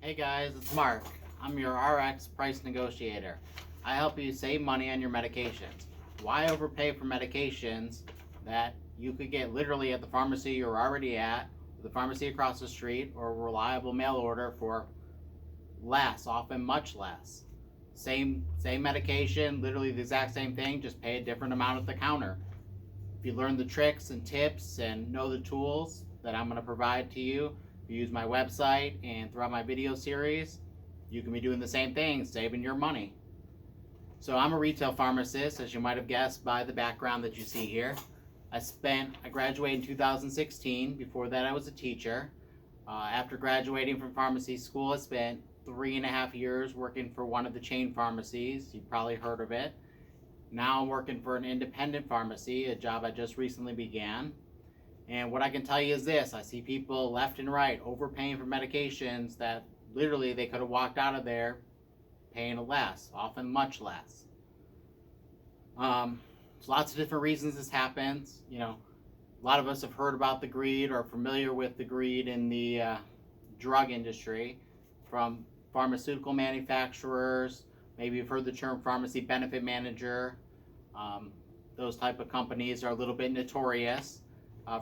Hey guys, it's Mark. I'm your RX price negotiator. I help you save money on your medications. Why overpay for medications that you could get literally at the pharmacy you're already at, the pharmacy across the street, or a reliable mail order for less, often much less. Same medication, literally the exact same thing, just pay a different amount at the counter. If you learn the tricks and tips and know the tools that I'm going to provide to you, if you use my website and throughout my video series, you can be doing the same thing, saving your money. So I'm a retail pharmacist, as you might have guessed by the background that you see here. I graduated in 2016. Before that, I was a teacher. After graduating from pharmacy school, I spent 3.5 years working for one of the chain pharmacies. You've probably heard of it. Now I'm working for an independent pharmacy, a job I just recently began. And what I can tell you is this: I see people left and right overpaying for medications that literally they could have walked out of there paying less, often much less. There's lots of different reasons this happens. A lot of us have heard about the greed or are familiar with the greed in the drug industry from pharmaceutical manufacturers. Maybe you've heard the term pharmacy benefit manager. Those type of companies are a little bit notorious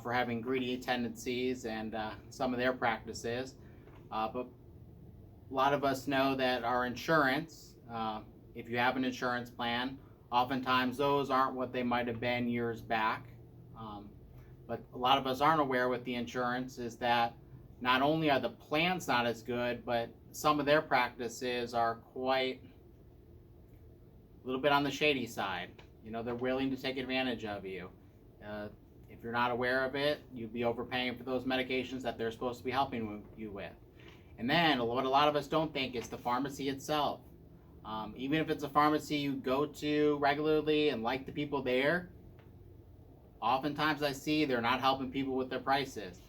for having greedy tendencies and some of their practices. But a lot of us know that our insurance, if you have an insurance plan, oftentimes those aren't what they might have been years back. But a lot of us aren't aware with the insurance is that not only are the plans not as good, but some of their practices are quite a little bit on the shady side. They're willing to take advantage of you. If you're not aware of it, you'd be overpaying for those medications that they're supposed to be helping you with. And then what a lot of us don't think is the pharmacy itself. Even if it's a pharmacy you go to regularly and like the people there, oftentimes I see they're not helping people with their prices.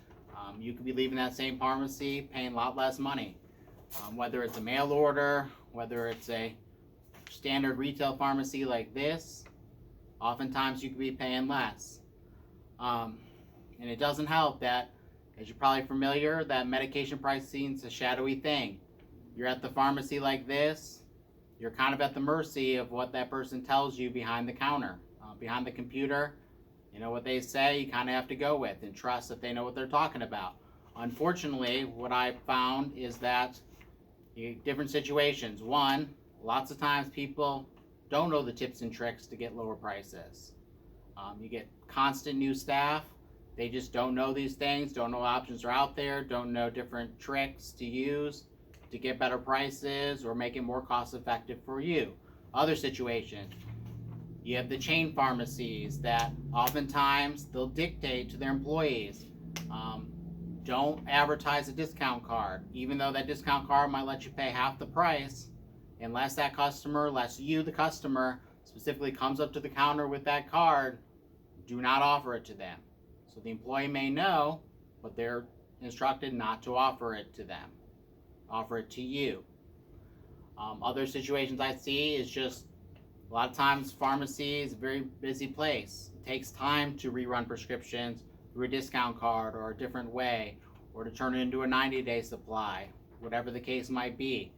You could be leaving that same pharmacy paying a lot less money. Whether it's a mail order, whether it's a standard retail pharmacy like this, oftentimes you could be paying less. And it doesn't help that, as you're probably familiar, that medication pricing is a shadowy thing. You're at the pharmacy like this, you're kind of at the mercy of what that person tells you behind the counter. Behind the computer, what they say, you kind of have to go with and trust that they know what they're talking about. Unfortunately, what I've found is that different situations. One, lots of times people don't know the tips and tricks to get lower prices. You get constant new staff. They just don't know these things, don't know what options are out there, don't know different tricks to use to get better prices or make it more cost effective for you. Other situations, you have the chain pharmacies that oftentimes they'll dictate to their employees, don't advertise a discount card, even though that discount card might let you pay half the price, unless you, the customer, specifically comes up to the counter with that card. Do not offer it to them. So the employee may know, but they're instructed not to offer it to them. Offer it to you. Other situations I see is just a lot of times pharmacy is a very busy place. It takes time to rerun prescriptions through a discount card or a different way, or to turn it into a 90-day supply, whatever the case might be.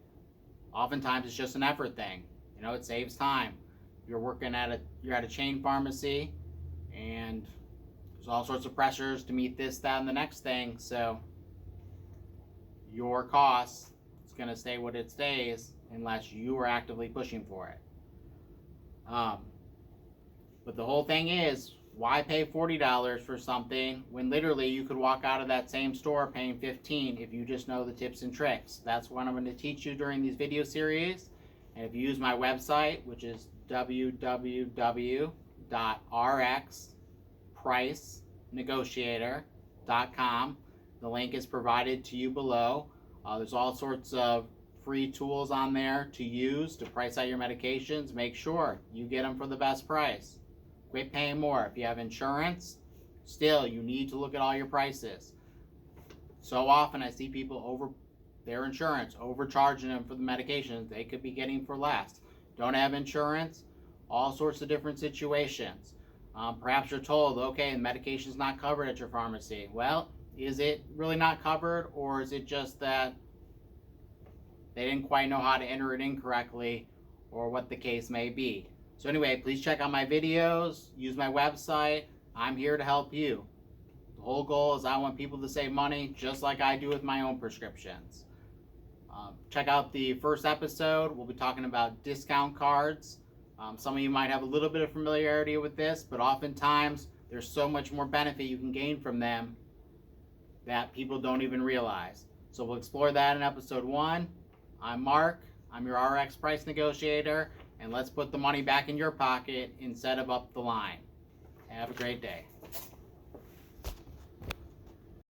Oftentimes it's just an effort thing. It saves time. You're at a chain pharmacy, and there's all sorts of pressures to meet this, that, and the next thing. So your cost is going to stay what it stays unless you are actively pushing for it. But the whole thing is, why pay $40 for something when literally you could walk out of that same store paying $15 if you just know the tips and tricks? That's what I'm going to teach you during these video series. And if you use my website, which is www.rxpricenegotiator.com, the link is provided to you below. There's all sorts of free tools on there to use to price out your medications. Make sure you get them for the best price. Quit paying more. If you have insurance, still you need to look at all your prices. So often I see people over their insurance, overcharging them for the medications they could be getting for less. Don't have insurance, all sorts of different situations. Perhaps you're told, okay, the medication's not covered at your pharmacy. Well, is it really not covered, or is it just that they didn't quite know how to enter it in correctly, or what the case may be. So anyway, please check out my videos, use my website. I'm here to help you. The whole goal is I want people to save money just like I do with my own prescriptions. Check out the first episode. We'll be talking about discount cards. Some of you might have a little bit of familiarity with this, but oftentimes there's so much more benefit you can gain from them that people don't even realize. So we'll explore that in episode 1. I'm Mark. I'm your RX price negotiator, and let's put the money back in your pocket instead of up the line. Have a great day.